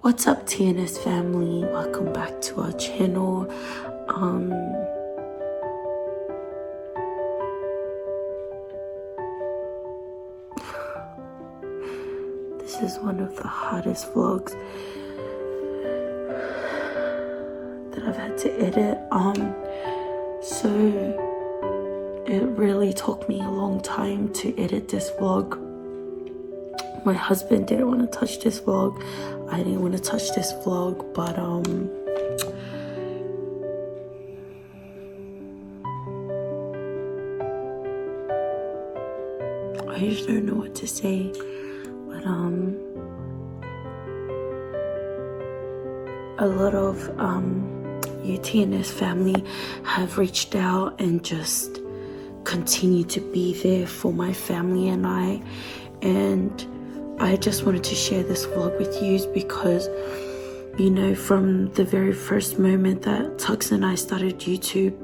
What's up, TNS family? Welcome back to our channel. This is one of the hardest vlogs that I've had to edit. So it really took me a long time to edit this vlog. My husband didn't want to touch this vlog. I didn't want to touch this vlog, but I just don't know what to say. But a lot of TNS family have reached out and just continue to be there for my family and I, and I just wanted to share this vlog with you because, you know, from the very first moment that Tuxx and I started YouTube,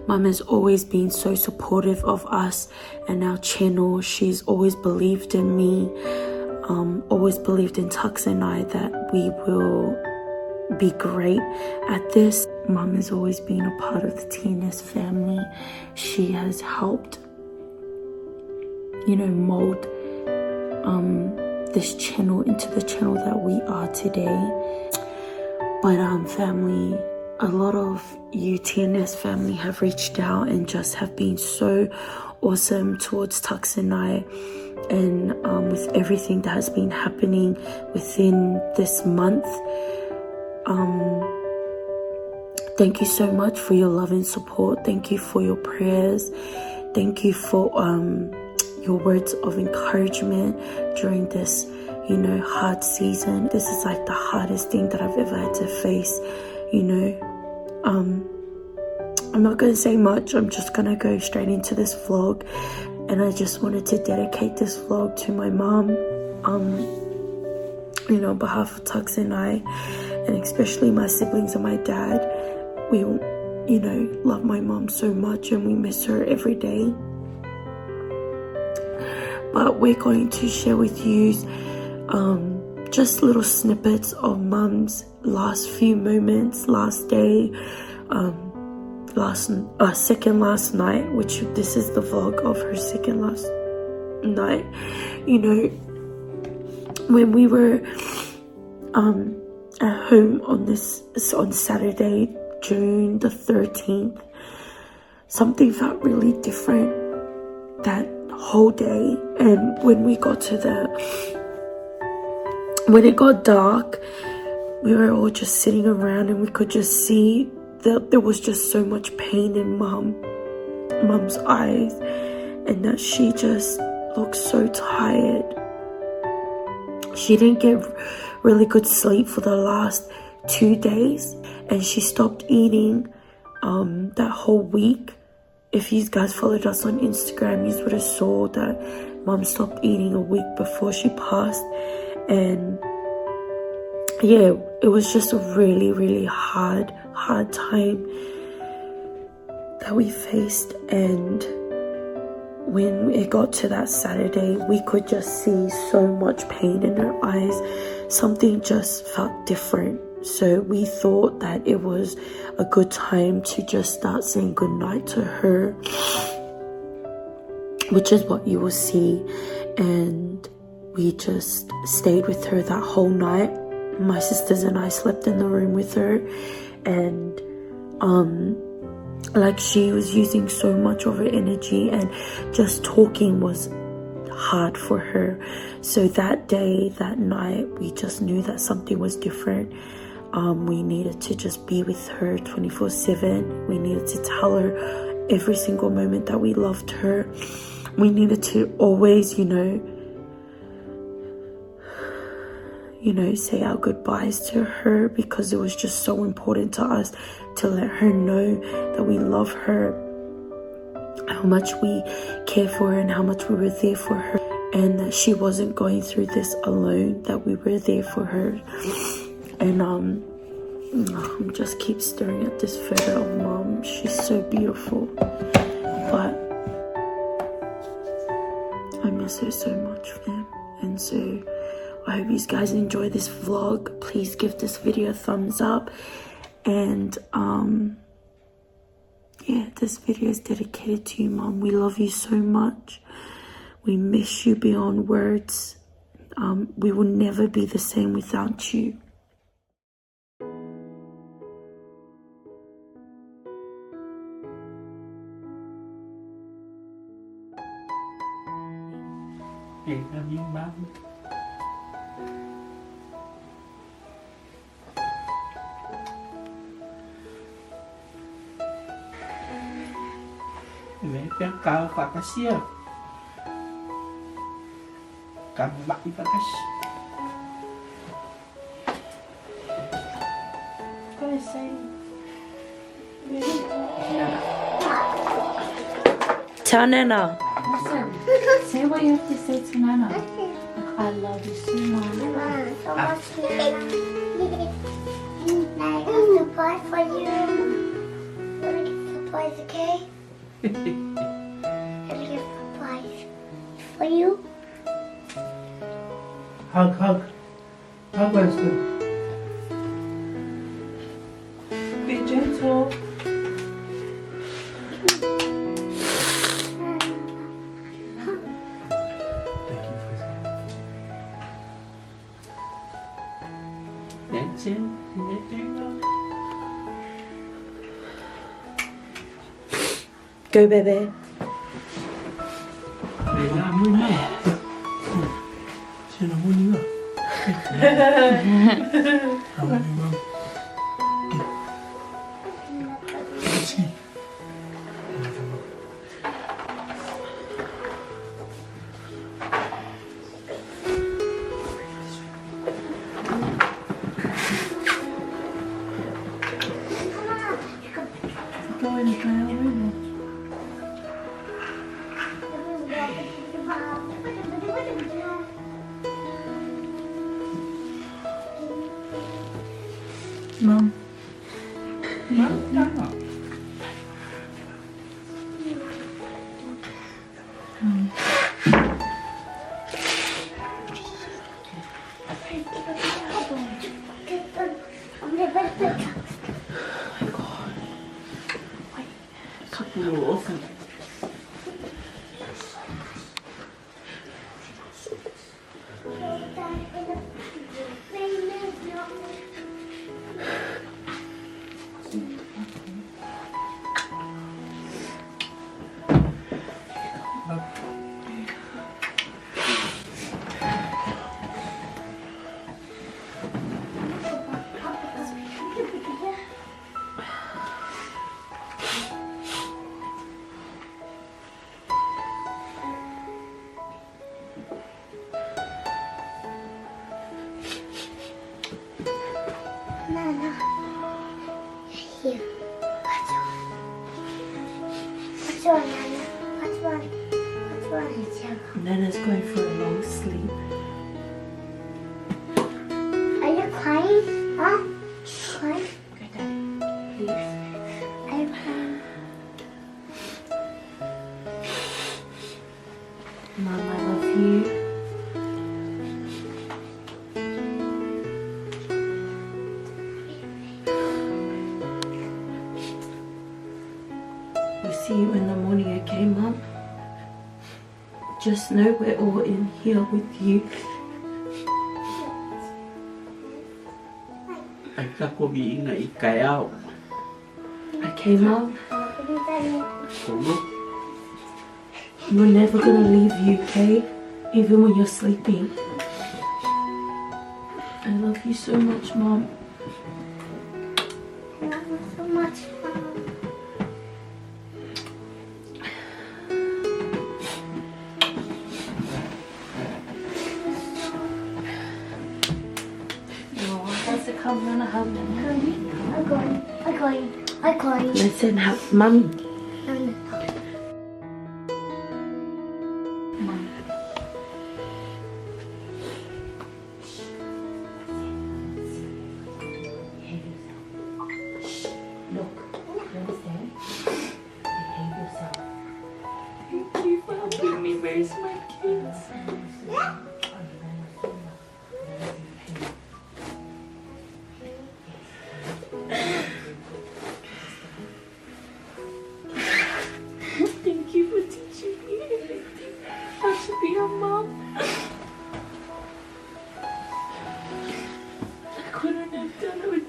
Mum has always been so supportive of us and our channel. She's always believed in me, always believed in Tuxx and I that we will be great at this. Mum has always been a part of the TNS family. She has helped, you know, mold this channel into the channel that we are today. But family, a lot of you TNS family have reached out and just have been so awesome towards Tuxx and I, and with everything that has been happening within this month. Thank you so much for your love and support. Thank you for your prayers. Thank you for your words of encouragement during this, you know, hard season. This is like the hardest thing that I've ever had to face, you know. I'm not going to say much. I'm just going to go straight into this vlog, and I just wanted to dedicate this vlog to my mom, you know, on behalf of Tuxx and I, and especially my siblings and my dad. We, you know, love my mom so much and we miss her every day. But we're going to share with you just little snippets of Mum's last few moments, last day, second last night, which this is the vlog of her second last night. You know, when we were at home on Saturday, June the 13th, something felt really different that whole day. And when we got to when it got dark, we were all just sitting around and we could just see that there was just so much pain in Mum's eyes, and that she just looked so tired. She didn't get really good sleep for the last 2 days, and she stopped eating that whole week. If you guys followed us on Instagram, you would have saw that Mum stopped eating a week before she passed. And yeah, it was just a really, really hard time that we faced. And when it got to that Saturday, we could just see so much pain in her eyes. Something just felt different. So we thought that it was a good time to just start saying goodnight to her, which is what you will see. And we just stayed with her that whole night. My sisters and I slept in the room with her, and like, she was using so much of her energy, and just talking was hard for her. So that day, that night, we just knew that something was different. We needed to just be with her 24/7. We needed to tell her every single moment that we loved her. We needed to always, you know, say our goodbyes to her, because it was just so important to us to let her know that we love her, how much we care for her, and how much we were there for her, and that she wasn't going through this alone, that we were there for her. And just keep staring at this photo of Mom. She's so beautiful, but I miss her so much, fam. And so I hope you guys enjoy this vlog. Please give this video a thumbs up. And yeah, this video is dedicated to you, Mom. We love you so much. We miss you beyond words. We will never be the same without you. Hey, love you, Mom. Mẹ bé cao và cá xia. Cảm bạc và cá xia. Có say. Tell Nana. Listen, say what you have to say to Nana. I love you so much. So much. I got a surprise for you. Let me get a surprise, okay? Let me get a surprise for you. Hug, hug. Hug, Winston. Be gentle. Go, baby. Để làm vui nhá. Xem nó vui nhá. How are you, Mom? Let's see. Go in and try out with Mom. Nana. Here. What's wrong, Nana? What's wrong? What's wrong? Nana's going for a long sleep. Are you crying? Huh? Crying? Go, Daddy. Please. Are you crying? Mom, I love you. We'll see you in the morning, okay, Mom? Just know we're all in here with you. Anh các cô bị nãy cái ao. Okay, Mom? Cổ lúc. We're never gonna leave you, okay? Even when you're sleeping. I love you so much, Mom. I love you so much, Mom. Wants to come run a hug now. I'm going. Listen, Mom. Mom. Behave yourself. Look, you understand? Behave yourself. Thank you for helping me raise my kids.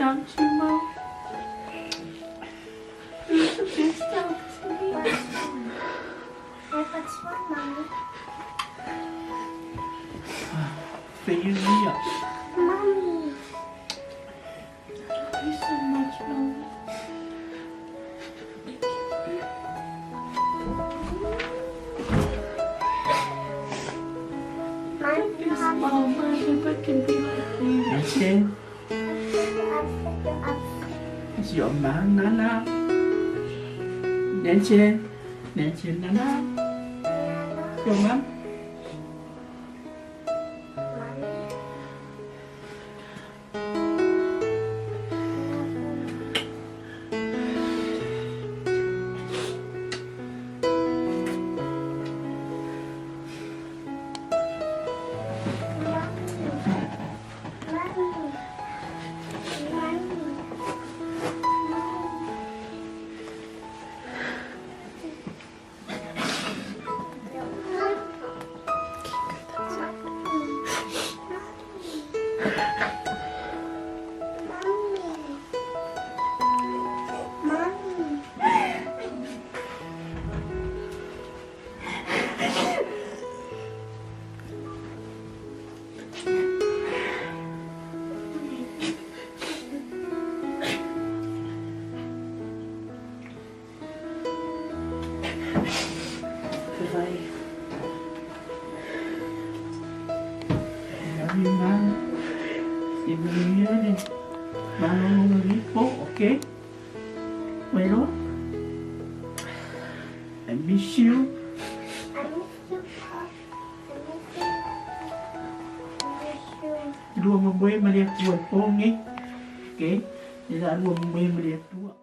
Simon. You're the best dog to me. What's wrong, Mommy? Feel me up. Mommy. Love you so much, Mommy. This small mind, if I can be like you. Nancy, it's your mom, Nana. Nancy, Nana. Your mom. Goodbye. I love you, Mom. Even here, Mom will leave for, okay? Well, I miss you. I miss you, Pop. I miss you. Dua membuat melihat tuan pong ni, okay? Tidak dua membuat melihat tua.